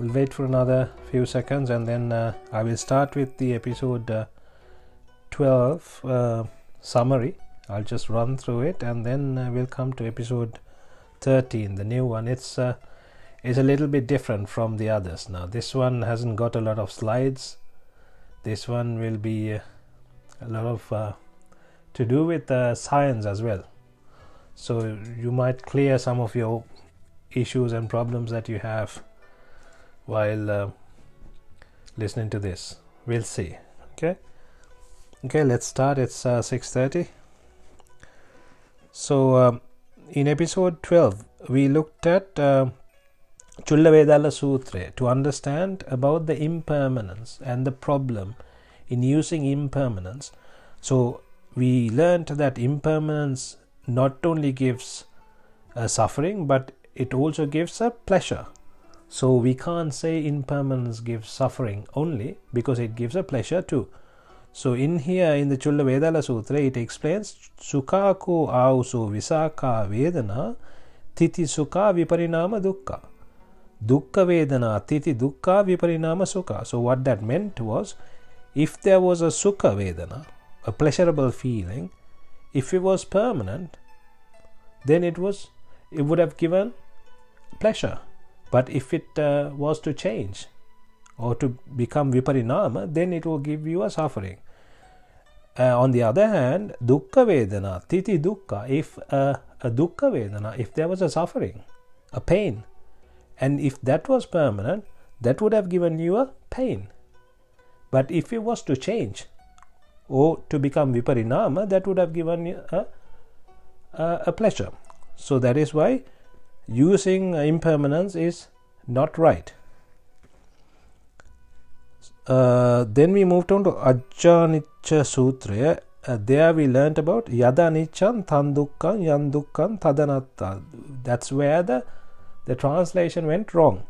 We'll wait for another few seconds and then I will start with the episode 12 summary. I'll just run through it and then we'll come to episode 13, the new one. It's a little bit different from the others. Now this one hasn't got a lot of slides. This one will be a lot of to do with science as well, so you might clear some of your issues and problems that you have while listening to this. We'll see. Okay, let's start. It's 6:30. So in episode 12 we looked at Chullavedalla Sutra to understand about the impermanence and the problem in using impermanence. So we learned that impermanence not only gives suffering, but it also gives a pleasure. So we can't say impermanence gives suffering only, because it gives a pleasure too. So in here in the Chullavedalla Sutra it explains Sukha ko auso visakha vedana titi sukha viparinama dukkha. Dukkha vedana titi dukkha viparinama sukha. So what that meant was, if there was a sukha vedana, a pleasurable feeling, if it was permanent, then it would have given pleasure. But if it was to change or to become viparinama, then it will give you a suffering. On the other hand, dukkha vedana titi dukkha, if a dukkha vedana, if there was a suffering, a pain, and if that was permanent, that would have given you a pain. But if it was to change or to become viparinama, that would have given you a pleasure. So that is why using impermanence is not right. Then we moved on to Ajjanicca Sutra. There we learnt about Yada Niccam Tan Dukkam Yan Dukkam Tadanatta. That's where the translation went wrong.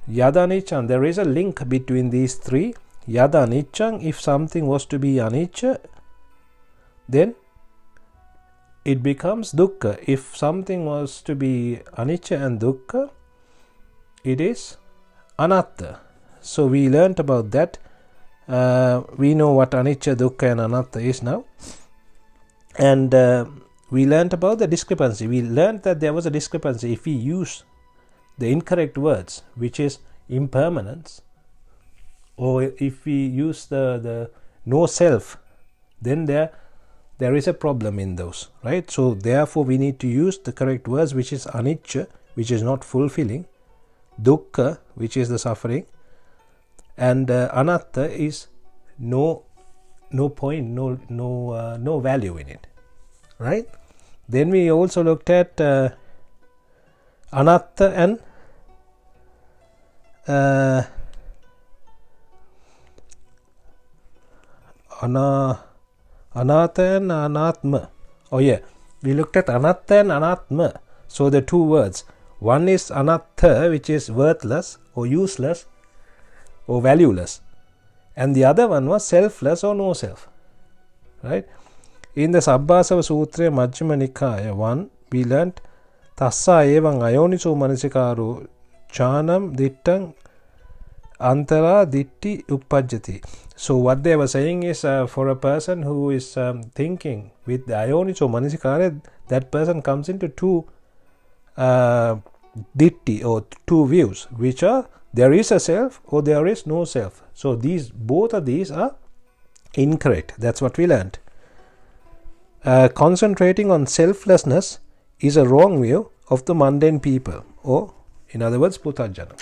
Yada Niccam, there is a link between these three. Yada Niccam, if something was to be anicca, then it becomes dukkha. If something was to be anicca and dukkha, it is anatta. So we learnt about that. We know what anicca, dukkha and anatta is now. And we learnt about the discrepancy. We learnt that there was a discrepancy if we use the incorrect words, which is impermanence, or if we use the no self, then there is a problem in those, right? So therefore we need to use the correct words, which is anicca, which is not fulfilling, dukkha, which is the suffering, and anatta is no point, no value in it, right? Then we also looked at anatta and anatta and anatma. Oh yeah, we looked at anatta and anatma. So the two words, one is anatta, which is worthless or useless or valueless, and the other one was selfless or no self, right? In the Sabbasava Sutra Majjhima Nikaya 1, we learnt Tassa evaṁ ayoniso manasikaro jhanam dittam antara ditti uppajjati. So what they were saying is, for a person who is thinking with the ayoniso manasikara, that person comes into two ditti or two views, which are there is a self or there is no self. So both of these are incorrect. That's what we learned. Concentrating on selflessness is a wrong view of the mundane people, or in other words, Puthajjana.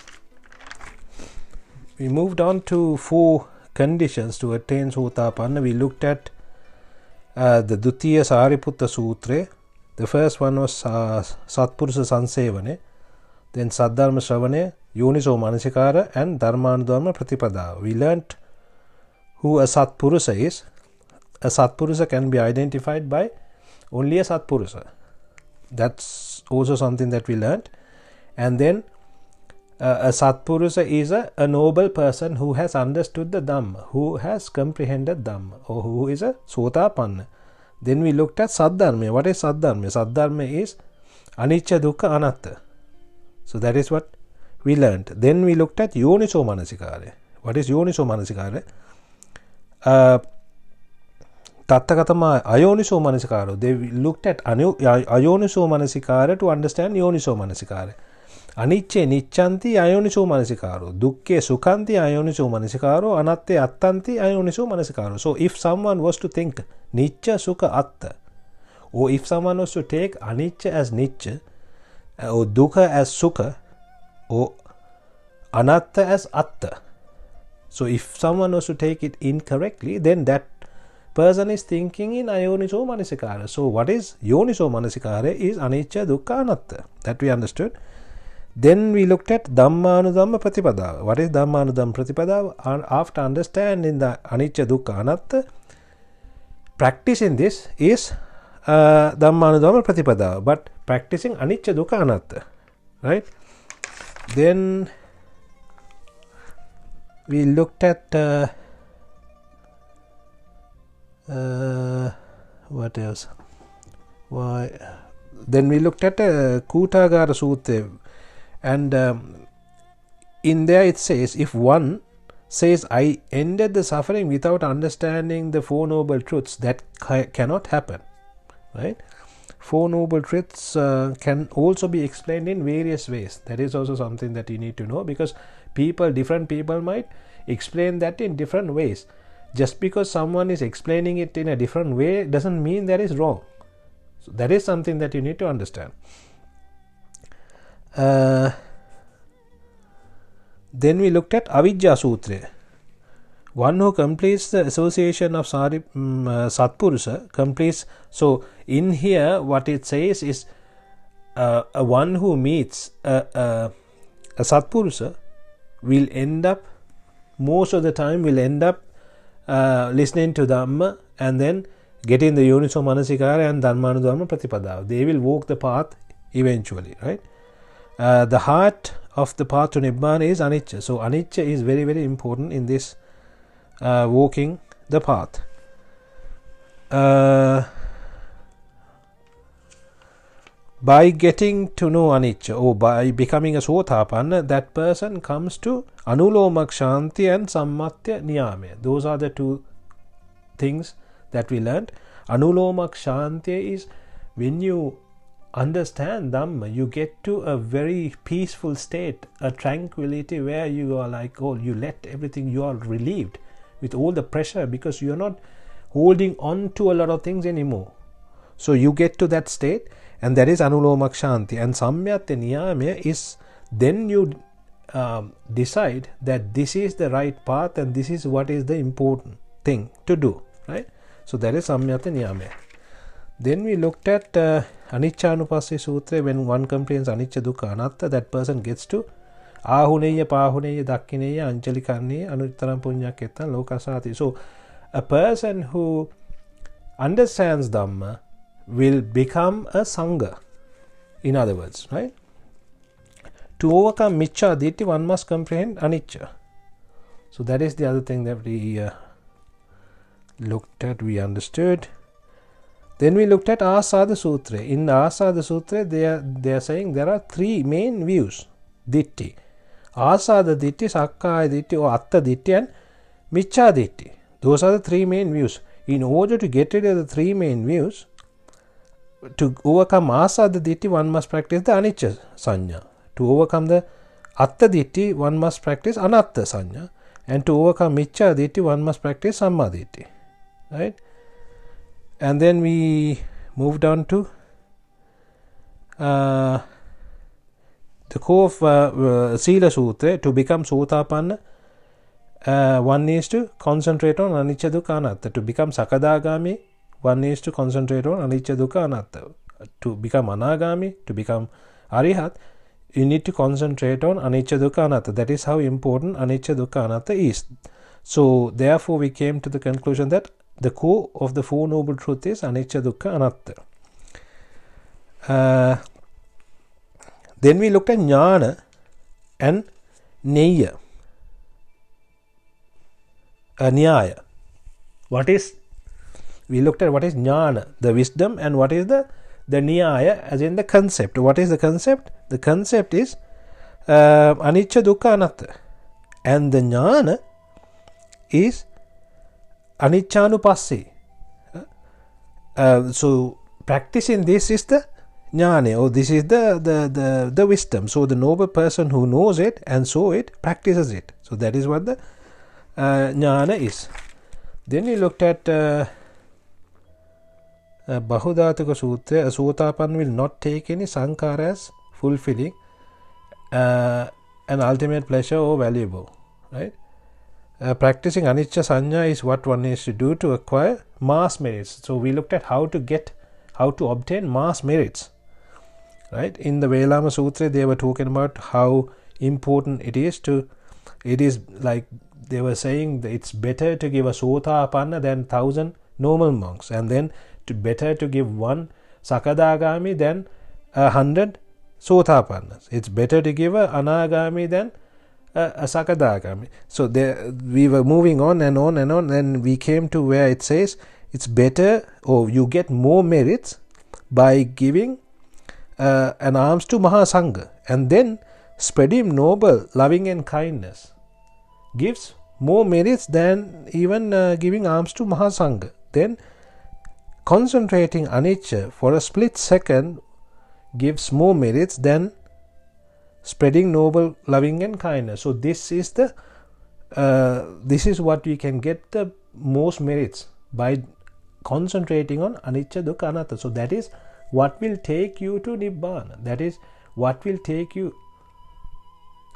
We moved on to 4 conditions to attain Sotapanna. We looked at the Dutiya Sariputta Sutra. The first one was Satpurusa Sansevane, then Saddharma Shravane, Yoniso Manasikara, and Dharmanudharma Pratipada. We learnt who a Satpurusa is. A Satpurusa can be identified by only a Satpurusa. That's also something that we learnt. And then a Satpurusa is a noble person who has understood the Dhamma, who has comprehended Dhamma, or who is a Sotapanna. Then we looked at Saddharma. What is Saddharma? Saddharma is Anicca, Dukkha, Anatta. So that is what we learned. Then we looked at Yoniso Manasikara. What is Yoniso Manasikara? Tattakatama Ayoniso Manasikara. They looked at Ayoniso Manasikara to understand Yoniso Manasikara. Anicce Nicchanti Ayoniso Manasikaro. Dukke Sukhanti Ayoniso Manasikaro. Anatte Attanti Ayoniso Manasikaro. So if someone was to think Nicca Sukha Atta, or if someone was to take Anicca as Nicca, or Dukkha as Sukha, or Anatta as Atta, so if someone was to take it incorrectly, then that person is thinking in Ayoniso Manasikara. So what is Yoniso Manasikara is Anicca Dukkha Anatta. That we understood. Then we looked at Dhammanudhamma Pratipada. What is Dhammanudhamma Pratipada? After understanding the Anicca Dukkha Anatta, practicing this is Dhammanudhamma Pratipada. But practicing Anicca Dukkha Anatta, right? Then we looked at what else? Then we looked at Kutagara Sutta. And in there it says, if one says, I ended the suffering without understanding the Four Noble Truths, that cannot happen, right? Four Noble Truths can also be explained in various ways. That is also something that you need to know, because different people might explain that in different ways. Just because someone is explaining it in a different way doesn't mean that is wrong. So that is something that you need to understand. Then we looked at Avijja Sutra. One who completes the association of Satpurusa completes. So in here what it says is a one who meets a Satpurusa will end up, most of the time will end up listening to Dhamma and then getting the Yoniso Manasikara and Dhammanudhamma Pratipada. They will walk the path eventually, right? The heart of the path to Nibbhana is Anicca. So Anicca is very, very important in this walking the path. By getting to know Anicca, or by becoming a Sotapanna, that person comes to Anulomak Shanti and Sammatya Niyame. Those are the two things that we learned. Anulomak Shanti is when you understand Dhamma, you get to a very peaceful state, a tranquility where you are like, oh, you let everything, you are relieved with all the pressure because you are not holding on to a lot of things anymore. So you get to that state, and that is Anulomak Shanti. And Samyatya Niyamya is then you decide that this is the right path and this is what is the important thing to do, right? So that is Samyatya Niyamya. Then we looked at Aniccanupassaya Sutra. When one comprehends Anicca Dukkha Anatta, that person gets to Ahuneya Pahuneya Dakkineya Anjali Karneya Anuttaram Punyakketan Lokasati. So a person who understands Dhamma will become a Sangha, in other words, right? To overcome Miccha Ditthi, one must comprehend Anicca. So that is the other thing that we looked at, we understood. Then we looked at Asada Sutra. In Asada Sutra, they are saying there are three main views. Ditti. Asada Ditti, Sakkaya Ditti or Atta Ditti and Miccha Ditti. Those are the three main views. In order to get rid of the three main views, to overcome Asada Ditti, one must practice the Anicca Sanya. To overcome the Atta Ditti, one must practice Anatta Sanya. And to overcome Miccha Ditti, one must practice Samma Ditti. Right? And then we moved on to the core of Sila Sutra. To become Sotapanna, one needs to concentrate on Anicca Dukkha Anatta. To become Sakadagami, one needs to concentrate on Anicca Dukkha Anatta. To become Anagami, to become Arihat, you need to concentrate on Anicca Dukkha Anatta. That is how important Anicca Dukkha Anatta is. So therefore we came to the conclusion that the core of the Four Noble Truths is Anicca Dukkha Anatta. Then we looked at Jnana and Nyaya. We looked at what is Jnana, the wisdom, and what is the Nyaya, as in the concept. What is the concept? The concept is anicca dukkha anatta, and the jnana is aniccanupassī. So practicing this is the jnana, or this is the wisdom. So the noble person who knows it and saw it practices it. So that is what the jnana is. Then we looked at Bahudhataka Sutra. A Sotapan will not take any sankhara as fulfilling an ultimate pleasure or valuable, right? Practicing anicca sanya is what one needs to do to acquire mass merits. So we looked at how to obtain mass merits, right? In the Velama Sutra they were talking about how important it is like they were saying that it's better to give a Sotapanna than 1,000 normal monks, and then better to give one Sakadagami than 100 Sotapannas. It's better to give a Anagami than a Sakadagami. So there we were moving on and on and on, and we came to where it says it's better, or you get more merits by giving an alms to Mahasangha, and then spreading noble loving and kindness gives more merits than even giving alms to Mahasangha. Then concentrating anicca for a split second gives more merits than spreading noble loving and kindness. So this is what we can get the most merits by concentrating on anicca dukkha anatta. So that is what will take you to Nibbhana. That is what will take you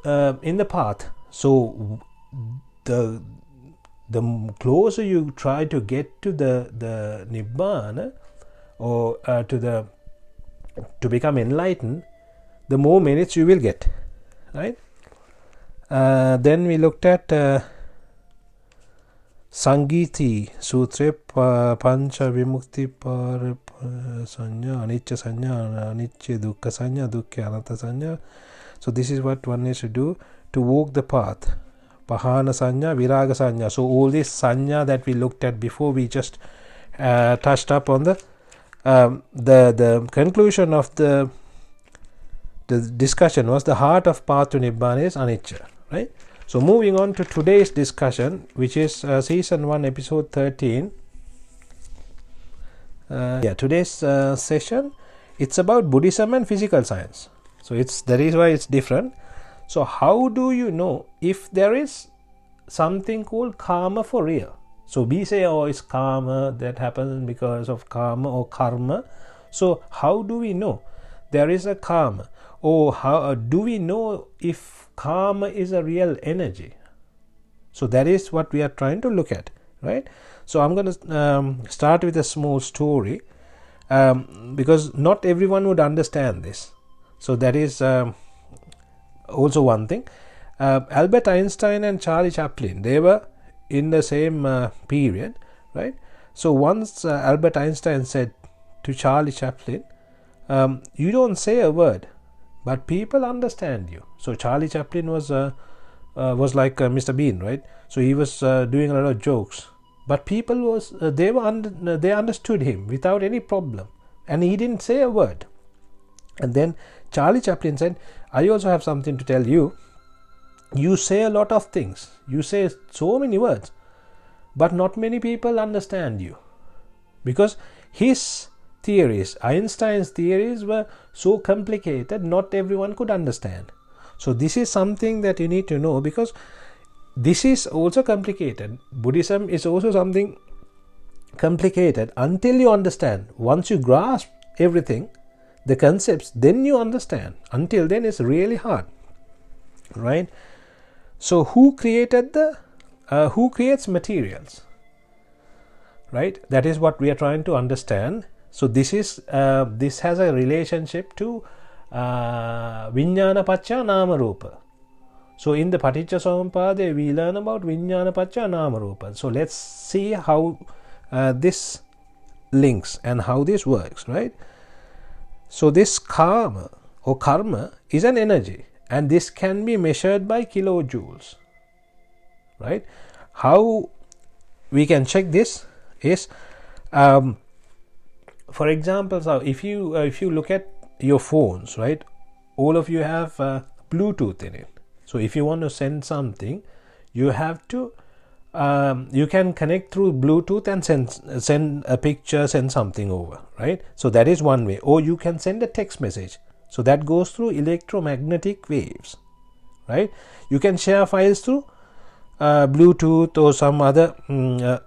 in the path. So the closer you try to get to the Nibbhana, or to become enlightened, the more merits you will get, right? Then we looked at Sangiti Sutra, Pancha Vimukti Par Sanya, Anicca Sanya, Anicca Dukkha Sanya, Dukkha Anatta Sanya. So this is what one needs to do to walk the path. Pahana Sanya, Viraga Sanya. So all this Sanya that we looked at before, we just touched up on the conclusion of the discussion was the heart of path to Nibbhana is anicca, right? So moving on to today's discussion, which is season 1 episode 13. Today's session, it's about Buddhism and physical science. So that is why it's different. So how do you know if there is something called karma for real? So we say, oh, it's karma that happens because of karma or karma. So how do we know there is a karma? Or how do we know if karma is a real energy? So that is what we are trying to look at, right? So I'm going to start with a small story, because not everyone would understand this. So that is also one thing. Albert Einstein and Charlie Chaplin, they were in the same period, right? So once Albert Einstein said to Charlie Chaplin, you don't say a word, but people understand you. So Charlie Chaplin was like Mr. Bean, right? So he was doing a lot of jokes, but people they understood him without any problem, and he didn't say a word. And then Charlie Chaplin said, I also have something to tell you. You say a lot of things. You say so many words, but not many people understand you. Because his theories, Einstein's theories, were so complicated, not everyone could understand. So this is something that you need to know, because this is also complicated. Buddhism is also something complicated until you understand. Once you grasp everything, the concepts, then you understand. Until then, it's really hard, right? So who created who creates materials, right? That is what we are trying to understand. So this has a relationship to Vijnana Pacca Nama Rupa. So in the Paticca Samuppada we learn about Vijnana Pacca Nama Rupa. So let's see how this links and how this works, right? So this karma or karma is an energy, and this can be measured by kilojoules, right? How we can check this is, for example, so if you look at your phones, right? All of you have Bluetooth in it. So if you want to send something, you have to you can connect through Bluetooth and send a picture, send something over, right? So that is one way. Or you can send a text message. So that goes through electromagnetic waves, right? You can share files through Bluetooth or some other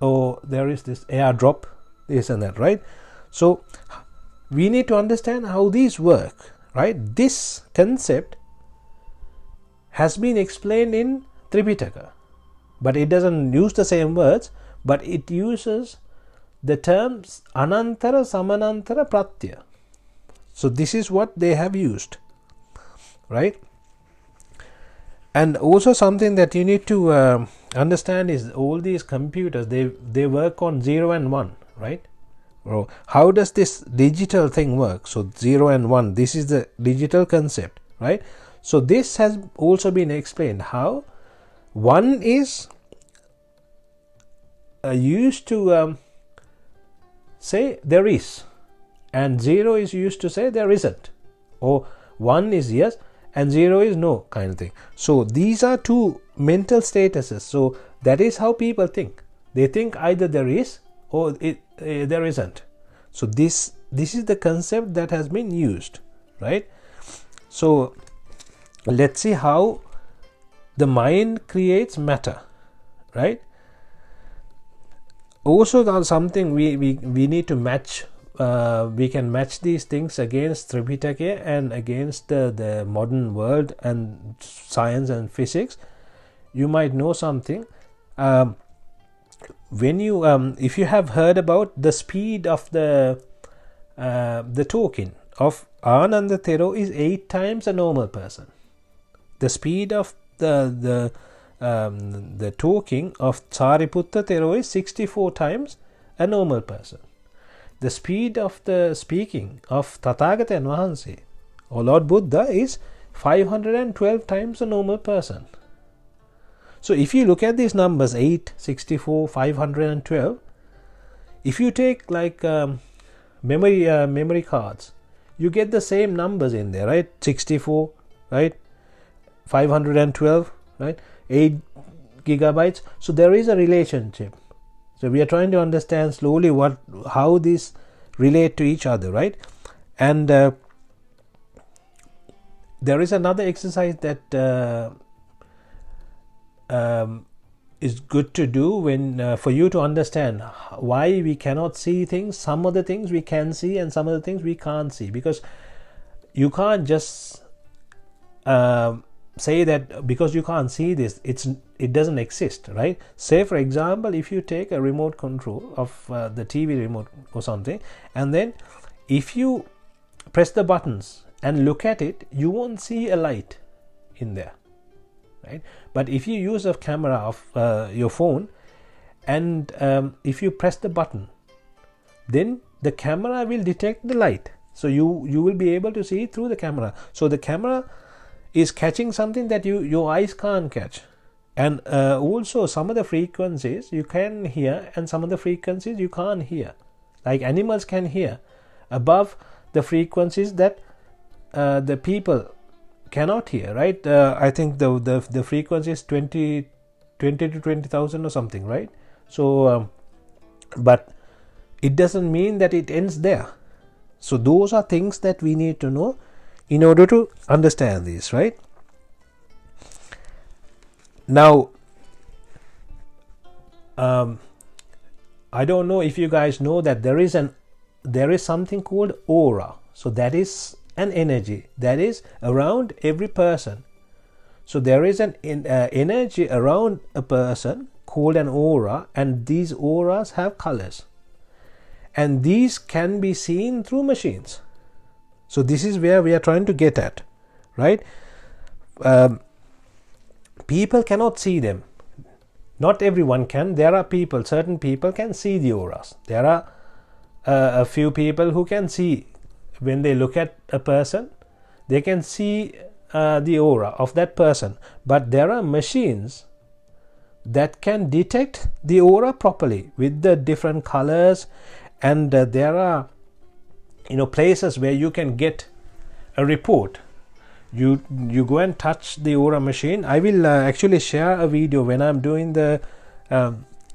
or there is this AirDrop, this and that, right? So we need to understand how these work, right? This concept has been explained in Thripitaka, but it doesn't use the same words, but it uses the terms anantara, samanantara, pratyaya. So this is what they have used, right? And also something that you need to understand is all these computers, they work on 0 and 1, right? Well, how does this digital thing work? So 0 and 1, this is the digital concept, right? So this has also been explained how 1 is used to say there is, and 0 is used to say there isn't, or 1 is yes and 0 is no, kind of thing. So these are two mental statuses. So that is how people think. They think either there is or there isn't. So this is the concept that has been used, right? So let's see how the mind creates matter, right? Also, there's something we need to match. We can match these things against Thripitaka and against the modern world and science and physics. You might know something. When you if you have heard about the speed of the talking of Ananda Thero is 8 times a normal person. The speed of the talking of Sariputta Thero is 64 times a normal person. The speed of the speaking of Tathagata Vahanse or Lord Buddha is 512 times a normal person. So if you look at these numbers 8, 64, 512, if you take like memory cards, you get the same numbers in there, right? 64, right? 512, right? 8 gigabytes. So there is a relationship. So we are trying to understand slowly how these relate to each other, right? And there is another exercise that is good to do when for you to understand why we cannot see things. Some of the things we can see and some of the things we can't see, because you can't just say that because you can't see this, it doesn't exist, right? Say for example, if you take a remote control of the TV remote or something, and then if you press the buttons and look at it, you won't see a light in there, right? But if you use a camera of your phone and if you press the button, then the camera will detect the light, so you will be able to see through the camera. So the camera is catching something that your eyes can't catch. And also some of the frequencies you can hear and some of the frequencies you can't hear. Like animals can hear above the frequencies that the people cannot hear, right? I think the frequency is 20 to 20,000 or something, right? So but it doesn't mean that it ends there. So those are things that we need to know in order to understand this, right? Now I don't know if you guys know that there is something called aura. So that is an energy that is around every person. So there is an energy around a person called an aura, and these auras have colors, and these can be seen through machines. So this is where we are trying to get at, right? People cannot see them. Not everyone can. There are people, certain people can see the auras. There are a few people who can see, when they look at a person, they can see the aura of that person. But there are machines that can detect the aura properly with the different colors, and there are places where you can get a report you go and touch the aura machine. I will actually share a video when I'm doing the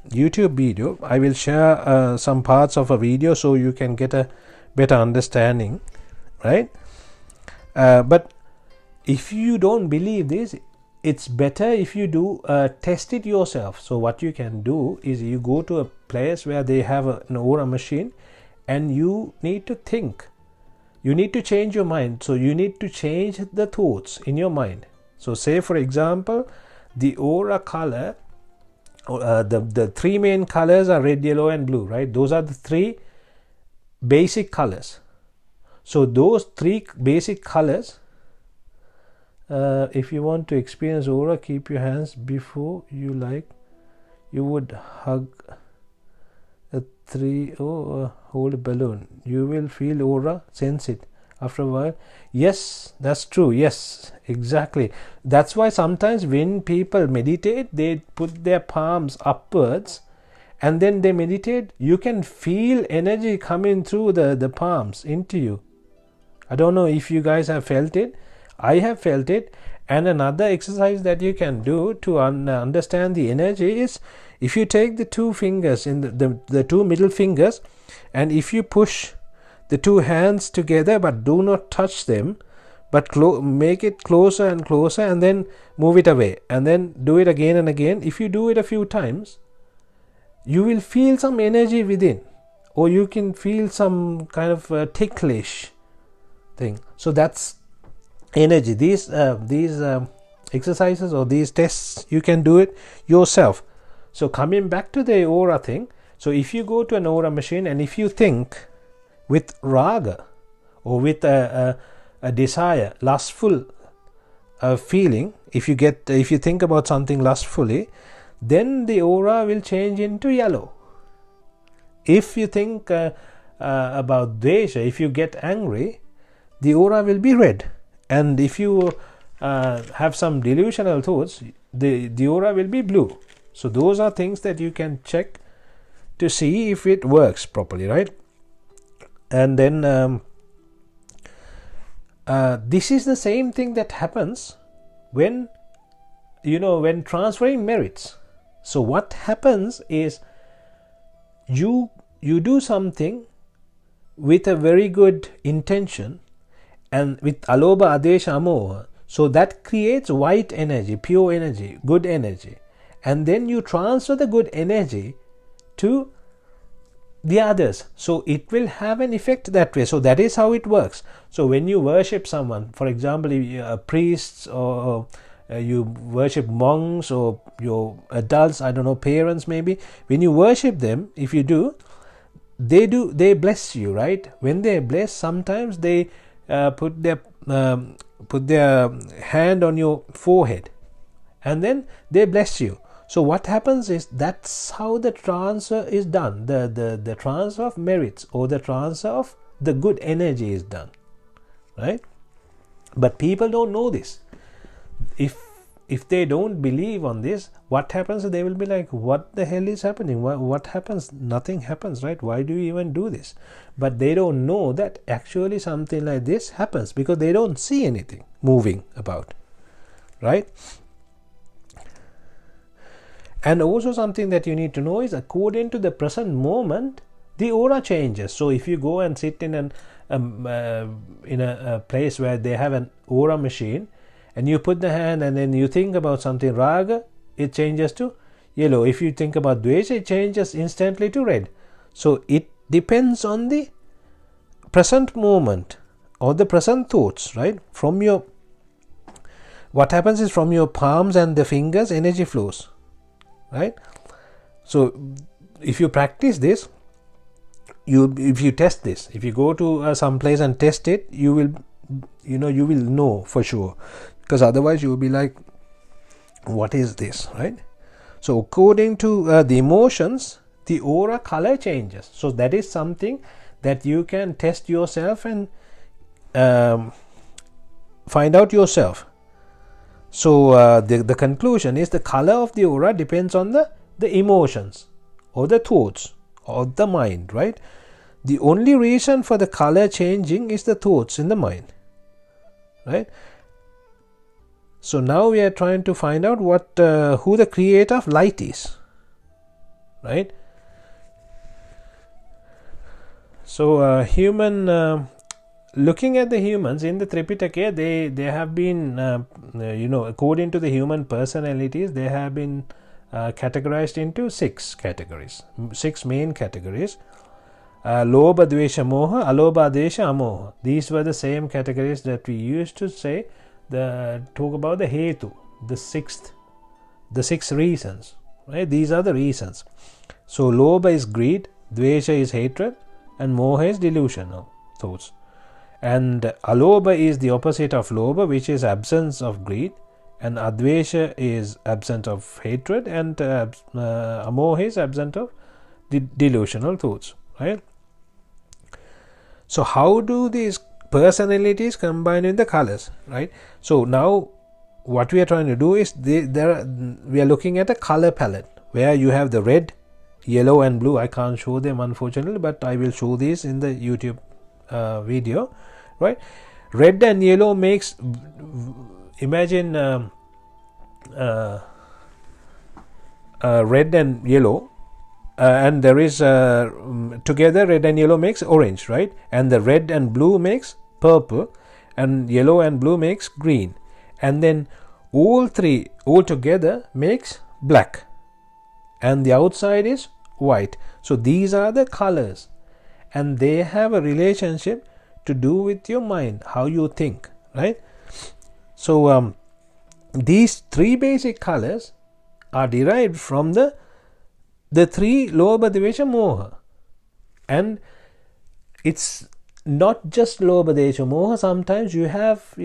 YouTube video. I will share some parts of a video so you can get a better understanding, right? But if you don't believe this, it's better if you do test it yourself. So what you can do is you go to a place where they have an aura machine, and you need to think. You need to change your mind. So you need to change the thoughts in your mind. So say for example, the aura color, the three main colors are red, yellow and blue, right? Those are the three basic colors. So those three basic colors, if you want to experience aura, keep your hands before you, like you would hug a tree or hold a balloon. You will feel aura, sense it after a while. Yes, that's true. Yes, exactly. That's why sometimes when people meditate, they put their palms upwards and then they meditate. You can feel energy coming through the palms into you. I don't know if you guys have felt it. I have felt it. And another exercise that you can do to understand the energy is, if you take the two fingers in the two middle fingers, and if you push the two hands together but do not touch them, but make it closer and closer, and then move it away, and then do it again and again. If you do it a few times, you will feel some energy within, or you can feel some kind of ticklish thing. So that's energy. These exercises or these tests, you can do it yourself. So coming back to the aura thing, so if you go to an aura machine and if you think with raga or with a desire, lustful feeling, if you think about something lustfully, then the aura will change into yellow. If you think about dvesha, if you get angry, the aura will be red. And if you have some delusional thoughts, the aura will be blue. So those are things that you can check to see if it works properly, right? And then this is the same thing that happens when transferring merits. So what happens is you do something with a very good intention, and with alobha, adesha, amoha, so that creates white energy, pure energy, good energy, and then you transfer the good energy to the others, so it will have an effect that way. So that is how it works. So when you worship someone, for example, priests, or you worship monks, or your adults, I don't know, parents maybe, when you worship them, if you do, they bless you, right? When they bless, sometimes they put their hand on your forehead and then they bless you. So what happens is, that's how the transfer is done. The transfer of merits, or the transfer of the good energy is done, right? But people don't know this. If they don't believe on this, what happens? They will be like, what the hell is happening? What happens? Nothing happens, right? Why do you even do this? But they don't know that actually something like this happens, because they don't see anything moving about, right? And also something that you need to know is, according to the present moment, the aura changes. So if you go and sit in a place where they have an aura machine, and you put the hand and then you think about something raga, it changes to yellow. If you think about dvesha, it changes instantly to red. So it depends on the present moment or the present thoughts, right? What happens is, from your palms and the fingers, energy flows, right? So if you practice this, if you test this, if you go to some place and test it, you will know for sure, because otherwise you will be like, what is this, right? So according to the emotions, the aura color changes. So that is something that you can test yourself and find out yourself. So the conclusion is, the color of the aura depends on the emotions or the thoughts or the mind, right? The only reason for the color changing is the thoughts in the mind, right? So now we are trying to find out who the creator of light is, right? So looking at the humans in the Thripitaka, they have been according to the human personalities, they have been categorized into 6 categories, 6 main categories. Lobha, Dvesha, Moha, Alobha, Desha, Amoha. These were the same categories that we used to say, talk about the Hetu, the 6 reasons, right? These are the reasons. So Lobha is greed, Dvesha is hatred, and Moha is delusional thoughts. And Alobha is the opposite of Lobha, which is absence of greed, and Advesha is absence of hatred, and Amoha is absence of delusional thoughts, right? So how do these personalities combine in the colors, right? So now what we are trying to do is we are looking at a color palette where you have the red, yellow and blue. I can't show them unfortunately, but I will show these in the YouTube video, right? Red and yellow makes, imagine red and yellow, and there is together red and yellow makes orange, right? And the red and blue makes purple, and yellow and blue makes green, and then all 3 all together makes black, and the outside is white. So these are the colors, and they have a relationship to do with your mind, how you think, right? So these 3 basic colors are derived from the 3 Lobha, Dvesha, Moha. And it's not just Lobha, Dvesha, Moha. Sometimes you have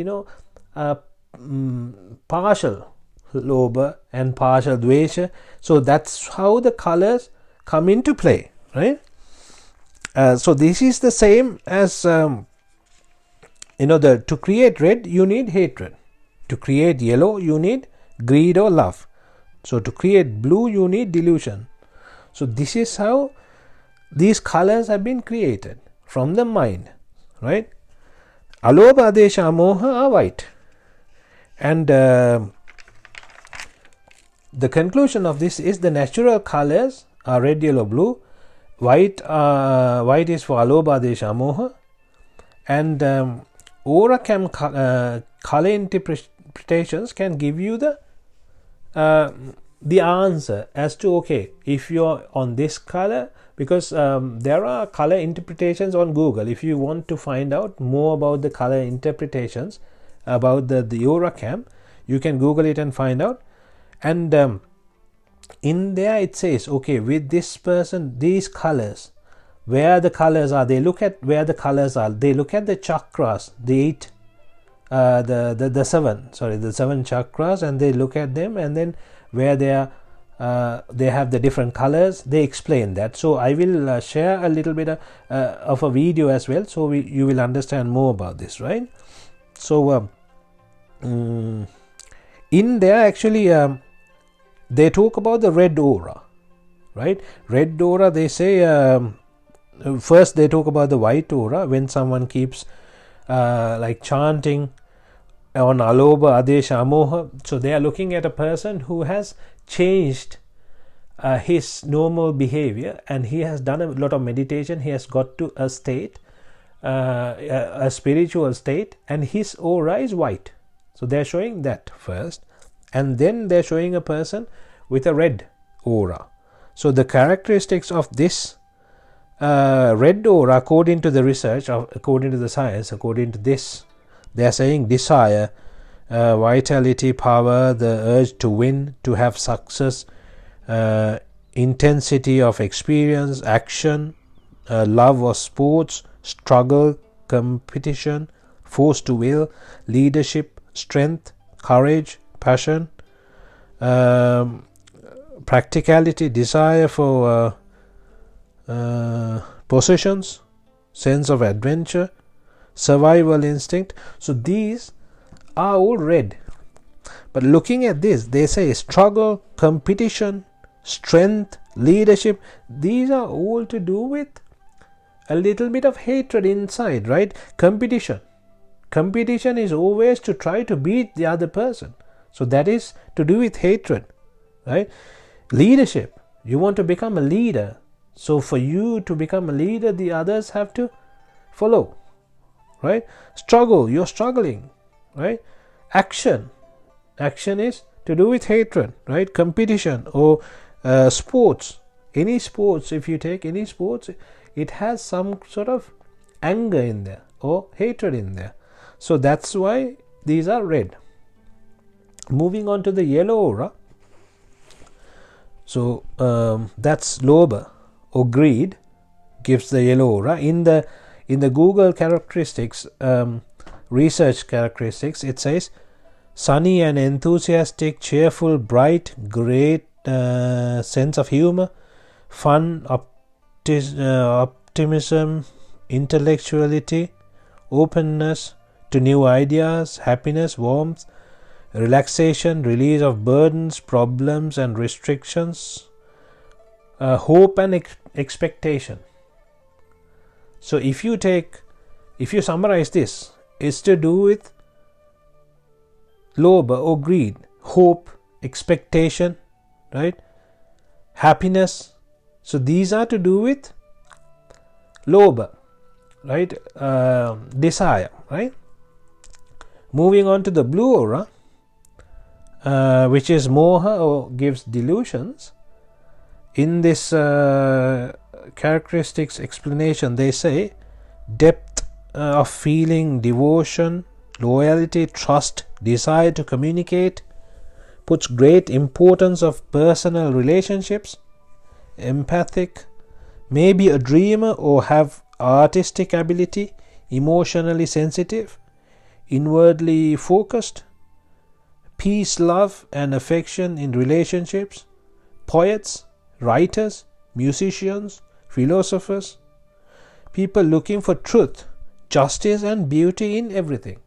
partial Lobha and partial Dvesha. So that's how the colors come into play, right? So this is the same as to create red you need hatred, to create yellow you need greed or love, so to create blue you need delusion. So this is how these colors have been created from the mind, right? Alobha, Adesha, Amoha are white, and the conclusion of this is the natural colors are red, yellow, blue. White is for Alobha, Adesha, Amoha, and aura cam color interpretations can give you the answer as to, okay, if you're on this color, because there are color interpretations on Google. If you want to find out more about the color interpretations about the aura cam, you can Google it and find out. And in there it says, okay, with this person, these colors, where the colors are, they look at where the colors are, they look at the chakras, the 7 chakras, and they look at them, and then where they have the different colors, they explain that. So I will share a little bit of a video as well, so you will understand more about this, right? So in there actually they talk about the red aura, right? Red aura, they say first they talk about the white aura, when someone keeps like chanting on Alobha, Adesha, Amoha. So they are looking at a person who has changed his normal behavior, and he has done a lot of meditation, he has got to a state, a spiritual state, and his aura is white. So they are showing that first, and then they are showing a person with a red aura. So the characteristics of this red aura, according to the research, according to the science, according to this, they are saying desire, vitality, power, the urge to win, to have success, intensity of experience, action, love or sports, struggle, competition, force to will, leadership, strength, courage, passion, practicality, desire for possessions, sense of adventure, survival instinct. So these are all red. But looking at this, they say struggle, competition, strength, leadership, these are all to do with a little bit of hatred inside, right? Competition is always to try to beat the other person. So that is to do with hatred, right? Leadership, you want to become a leader. So for you to become a leader, the others have to follow, right? Struggle, you're struggling, right? Action is to do with hatred, right? Competition or sports, any sports, if you take any sports, it has some sort of anger in there or hatred in there. So that's why these are red. Moving on to the yellow aura. So that's lobha or greed gives the yellow aura. In the Google characteristics, research characteristics, it says sunny and enthusiastic, cheerful, bright, great sense of humor, fun, optimism, intellectuality, openness to new ideas, happiness, warmth, relaxation, release of burdens, problems and restrictions, hope and expectation. So if you summarize this, it's to do with lobha or greed, hope, expectation, right? Happiness. So these are to do with lobha, right? Desire, right? Moving on to the blue aura, which is moha or gives delusions. In this characteristics explanation, they say depth of feeling, devotion, loyalty, trust, desire to communicate, puts great importance of personal relationships, empathic, may be a dreamer or have artistic ability, emotionally sensitive, inwardly focused, peace, love and affection in relationships, poets, writers, musicians, philosophers, people looking for truth, justice and beauty in everything.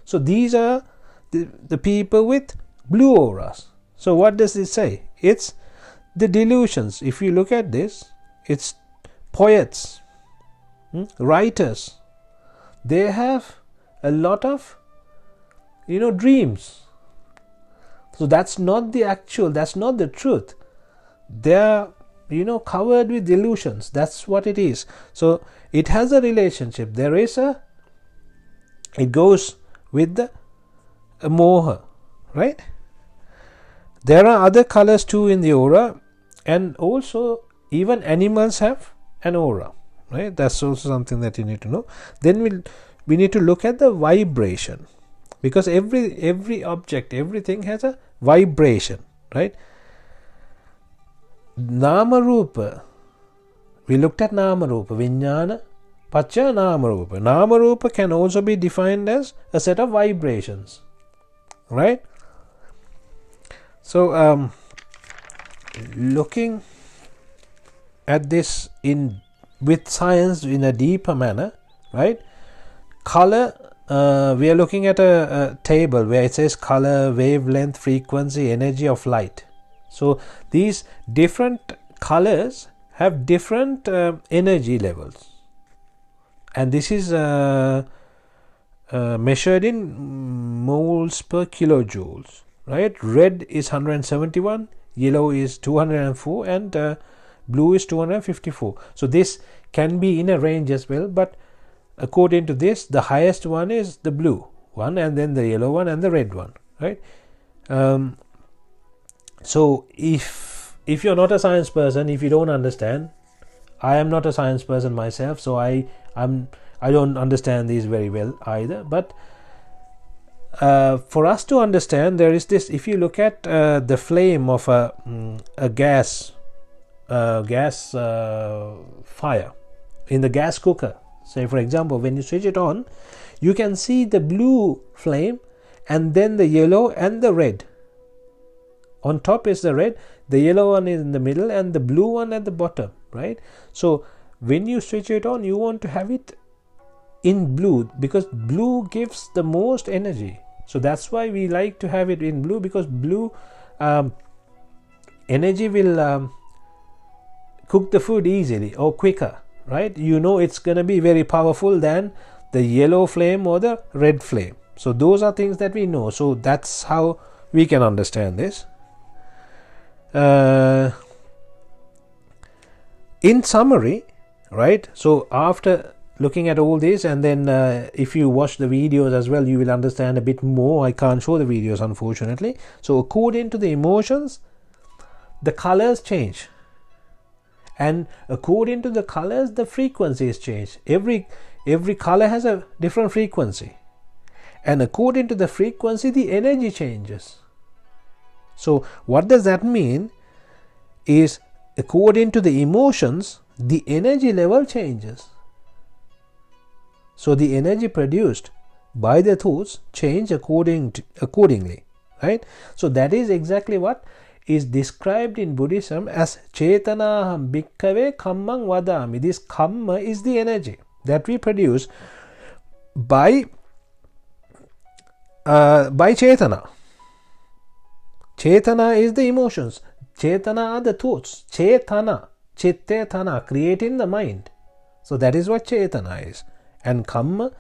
So these are the people with blue auras. So what does it say? It's the delusions. If you look at this, it's poets, writers. They have a lot of dreams. So that's not the actual, that's not the truth. They're covered with delusions. That's what it is. So it has a relationship. It goes with the moha, right? There are other colors too in the aura, and also even animals have an aura, right? That's also something that you need to know. Then we need to look at the vibration, because every object, everything has a vibration, right? Nama Rupa, we looked at Nama Rupa, Vijnana, Pacha Nama Rupa. Nama Rupa can also be defined as a set of vibrations, right? So looking at this with science in a deeper manner, right? Color, we are looking at a table where it says color, wavelength, frequency, energy of light. So these different colors have different energy levels, and this is measured in moles per kilojoules, right? Red is 171, yellow is 204, and blue is 254. So this can be in a range as well, but according to this, the highest one is the blue one, and then the yellow one and the red one, right? So if you're not a science person, if you don't understand, I am not a science person myself, so I don't understand these very well either. But for us to understand, there is this. If you look at the flame of a gas fire in the gas cooker, say for example, when you switch it on, you can see the blue flame and then the yellow and the red. On top is the red, the yellow one is in the middle, and the blue one at the bottom, right? So when you switch it on, you want to have it in blue, because blue gives the most energy. So that's why we like to have it in blue, because blue energy will cook the food easily or quicker, right? It's going to be very powerful than the yellow flame or the red flame. So those are things that we know. So that's how we can understand this. In summary, right, so after looking at all this, and then if you watch the videos as well, you will understand a bit more. I can't show the videos, unfortunately. So according to the emotions, the colors change, and according to the colors, the frequencies change. Every color has a different frequency, and according to the frequency, the energy changes. So what does that mean is, according to the emotions, the energy level changes. So the energy produced by the thoughts change accordingly, right? So that is exactly what is described in Buddhism as Chetanaham Bhikkhave Kammang Vadami. This kamma is the energy that we produce by Chetana. Chetana is the emotions. Chetana are the thoughts. Chetana, Chittetana, creating the mind. So that is what Chetana is. And Kamma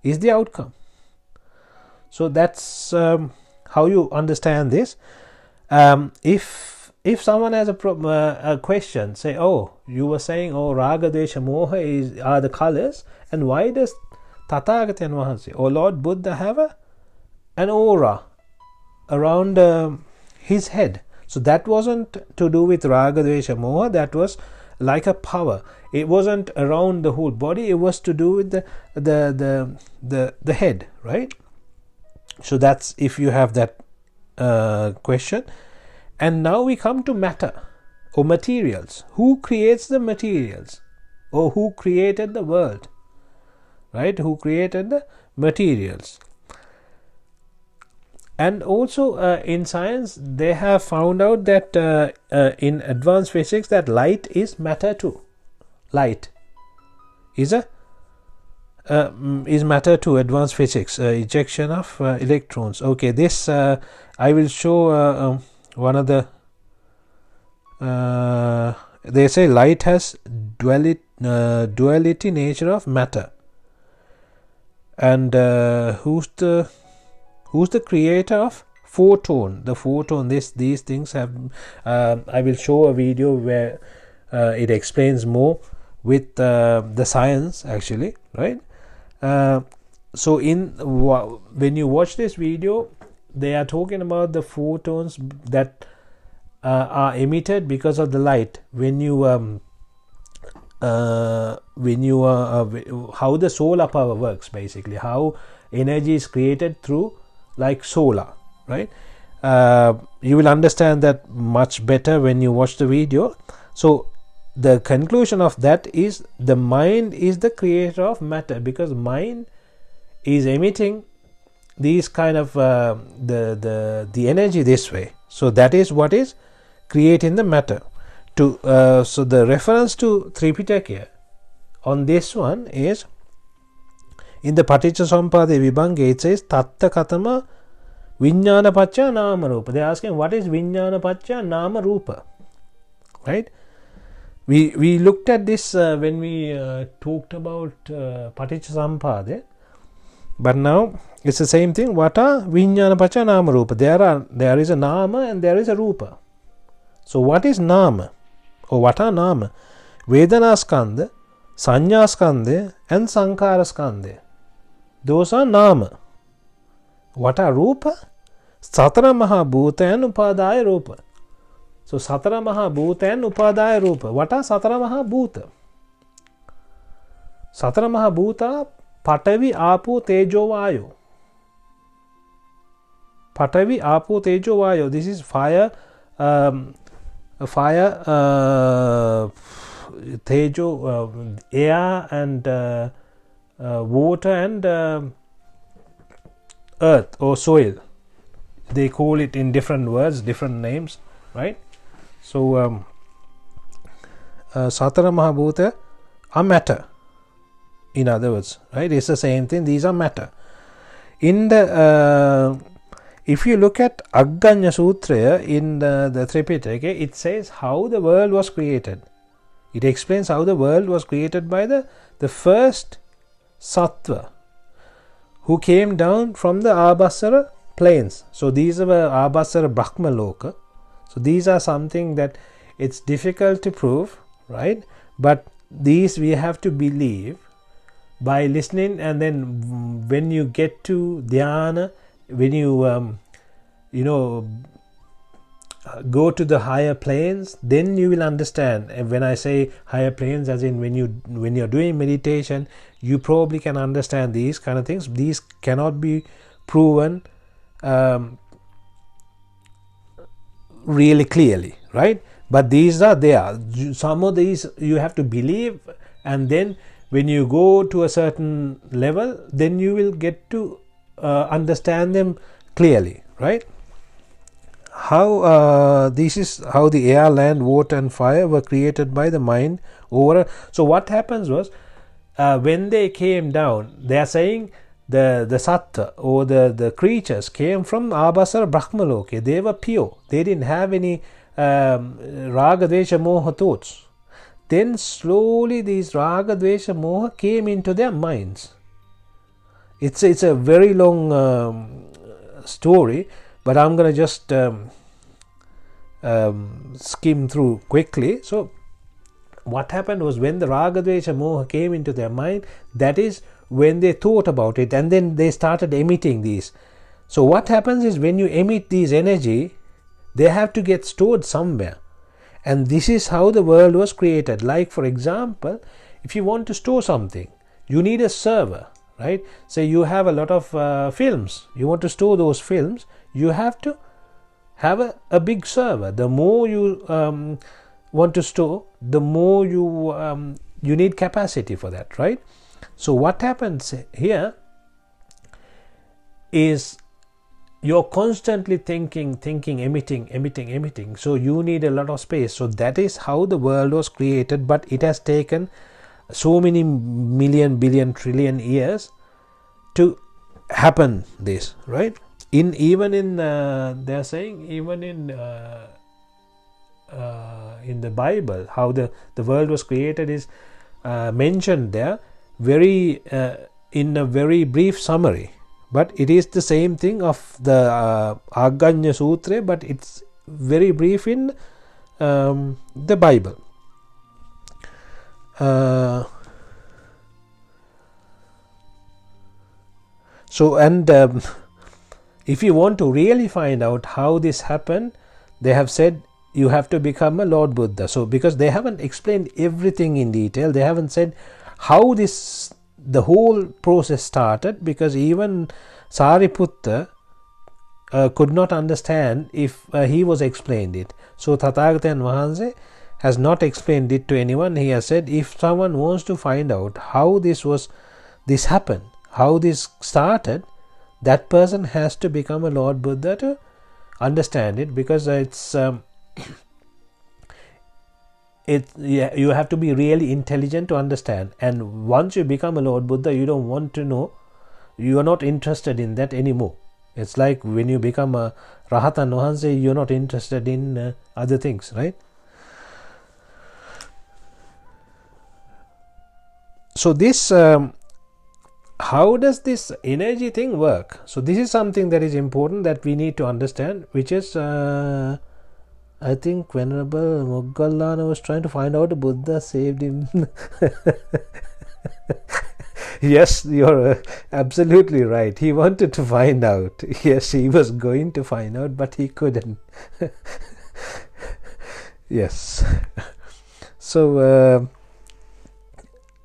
is the outcome. So that's how you understand this. If someone has a question, say, oh, you were saying, oh, Raga, Desha, Moha are the colors, and why does Tathagatan Vahanse, or Lord Buddha, have an aura around his head? So that wasn't to do with Raga, Dvesha, Moha. That was like a power. It wasn't around the whole body. It was to do with the head, right? So that's if you have that question. And now we come to matter or materials. Who creates the materials, or who created the world, right? Who created the materials? And also in science, they have found out that in advanced physics, that light is matter too. Light is matter too. Advanced physics, ejection of electrons. Okay, this I will show one of the. They say light has duality nature of matter. And who's the creator of Photon? The Photon, these things have I will show a video where it explains more with the science, actually, right? So when you watch this video, they are talking about the photons that are emitted because of the light when you how the solar power works, basically how energy is created through like solar, right? You will understand that much better when you watch the video. So the conclusion of that is the mind is the creator of matter, because mind is emitting these kind of the energy this way. So that is what is creating the matter. So the reference to Thripitaka on this one is in the Paticcasamuppada Vibhanga. It says Tatta Katama Vijnana Pacca Nama Rupa. They are asking, what is Vijnana Pacca Nama Rupa, right? We looked at this when we talked about Paticcasamuppada, but now it's the same thing. What are Vijnana Pacca Nama Rupa? There is a Nama and there is a Rupa. So what is Nama, or what are Nama? Vedana Skandha, Sanya Skandha and Sankhara Skandha. Those are Nama. What are Rupa? Satara Maha Bhuta and Upadaya Rupa. So Satara Maha Bhuta and Upadaya Rupa. What are Satara Maha Bhuta? Satara Maha Bhuta Patavi Apo Tejo Vayu. Patavi Apo Tejo Vayu. This is fire, Tejo, air and water and earth or soil. They call it in different words, different names, right? So Satara Mahabhuta are matter, in other words, right? It's the same thing. These are matter. In the if you look at Agganya Sutra in the Thripitaka, it says how the world was created. It explains how the world was created by the first Sattva, who came down from the Abhasara planes. So these are Abhasara Brahma Loka. So these are something that it's difficult to prove, right? But these we have to believe by listening, and then when you get to Dhyana, when you go to the higher planes, then you will understand. And when I say higher planes, as in when you're doing meditation, you probably can understand these kind of things. These cannot be proven really clearly, right? But these are there. Some of these you have to believe, and then when you go to a certain level, then you will get to understand them clearly, right? How this is how the air, land, water and fire were created by the mind over. So what happens was, when they came down, they are saying the sattva or the creatures came from Abhasara Brahma Loke. They were pure. They didn't have any raga, dvesha, moha thoughts. Then slowly these raga, dvesha, moha came into their minds. It's a very long story, but I'm going to just skim through quickly. So what happened was, when the raga, dvesha, moha came into their mind, that is when they thought about it, and then they started emitting these. So what happens is, when you emit these energy, they have to get stored somewhere, and this is how the world was created. Like, for example, if you want to store something, you need a server, right? Say you have a lot of films, you want to store those films, you have to have a big server. The more you want to store, the more you need capacity for that, right? So what happens here is, you're constantly thinking, emitting. So you need a lot of space. So that is how the world was created, but it has taken so many million, billion, trillion years to happen this, right? Even in they are saying, even in the Bible, how the world was created is mentioned there, very in a very brief summary. But it is the same thing of the Aganya Sutra, but it's very brief in the Bible. So, and if you want to really find out how this happened, they have said you have to become a Lord Buddha. So, because they haven't explained everything in detail, they haven't said how the whole process started, because even Sariputta could not understand if he was explained it. So Tathagata Vahanse has not explained it to anyone. He has said, if someone wants to find out how this happened, how this started, that person has to become a Lord Buddha to understand it, because it's you have to be really intelligent to understand. And once you become a Lord Buddha, you don't want to know, you are not interested in that anymore. It's like when you become a Rahatan Vahanse, you're not interested in other things, right? So this how does this energy thing work? So this is something that is important that we need to understand, which is I think Venerable Moggallana was trying to find out Buddha saved him. Yes, you're absolutely right. He wanted to find out. Yes, he was going to find out, but he couldn't. Yes. So,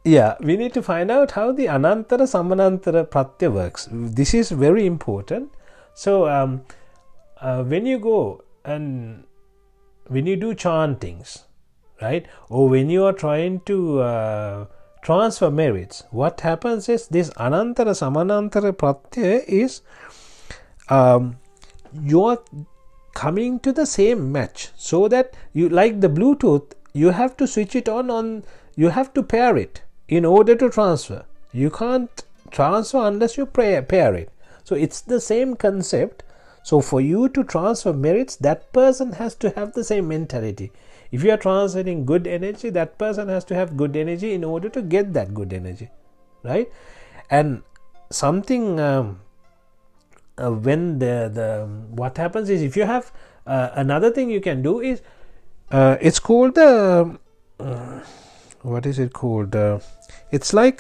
yeah, we need to find out how the Anantara Samanantara Pratya works. This is very important. So, when you go and when you do chantings, right, or when you are trying to transfer merits, what happens is this Anantara Samanantara Pratya is you are coming to the same match, so that you, like the Bluetooth, you have to switch it on, you have to pair it in order to transfer. You can't transfer unless you pair it. So it's the same concept. So for you to transfer merits, that person has to have the same mentality. If you are transferring good energy, that person has to have good energy in order to get that good energy, right? And something when the what happens is, if you have another thing you can do is it's called the what is it called? It's like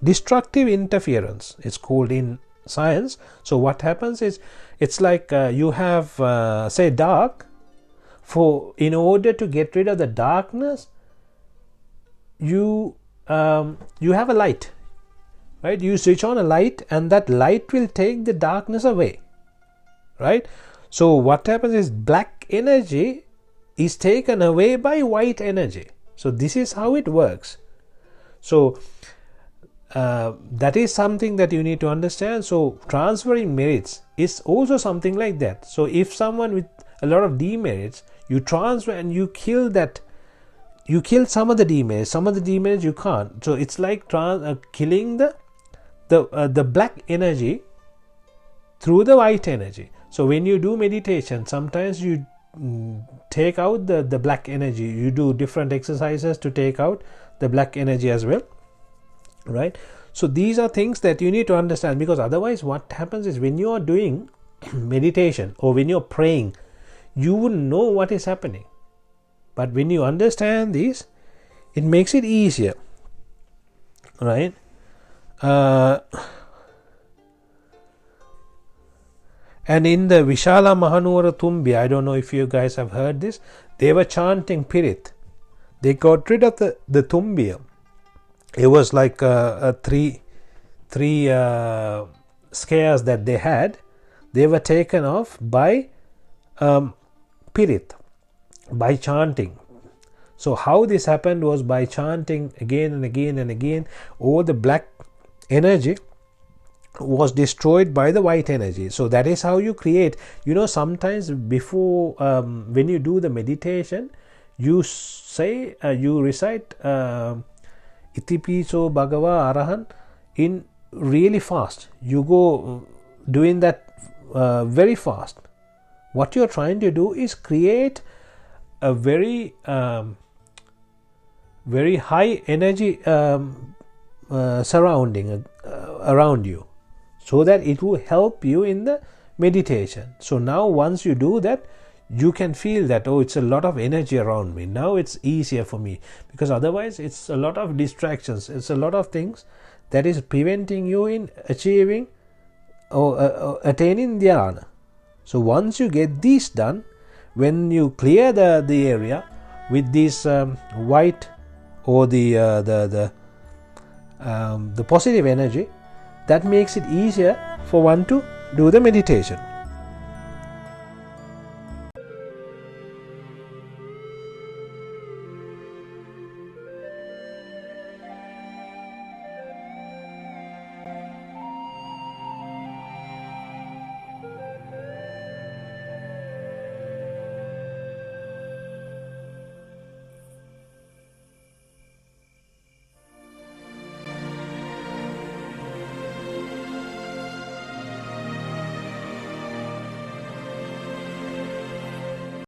destructive interference. It's called in science. So what happens is, it's like you have say dark. In order to get rid of the darkness, you have a light, right? You switch on a light, and that light will take the darkness away, right? So what happens is, black energy is taken away by white energy. So this is how it works. So that is something that you need to understand. So transferring merits is also something like that. So if someone with a lot of demerits, you transfer and you kill that, you kill some of the demerits, some of the demerits you can't. So it's like killing the black energy through the white energy. So when you do meditation, sometimes you take out the black energy. You do different exercises to take out the black energy as well, right? So these are things that you need to understand, because otherwise what happens is, when you are doing meditation or when you're praying, you wouldn't know what is happening. But when you understand this, it makes it easier, right? And in the Vishala Mahanuwara Tumbi, I don't know if you guys have heard this, they were chanting Pirit. They got rid of the Tumbiya. It was like three scares that they had. They were taken off by Pirit, by chanting. So how this happened was by chanting again and again and again. All the black energy was destroyed by the white energy. So that is how you create. Sometimes before when you do the meditation, you say you recite Itipiso Bhagava Arahan in really fast. You go doing that very fast. What you're trying to do is create a very very high energy surrounding around you, so that it will help you in the meditation. So now once you do that, you can feel that, oh, it's a lot of energy around me. Now it's easier for me, because otherwise it's a lot of distractions. It's a lot of things that is preventing you in achieving or attaining dhyana. So once you get these done, when you clear the area with this white or the positive energy, that makes it easier for one to do the meditation.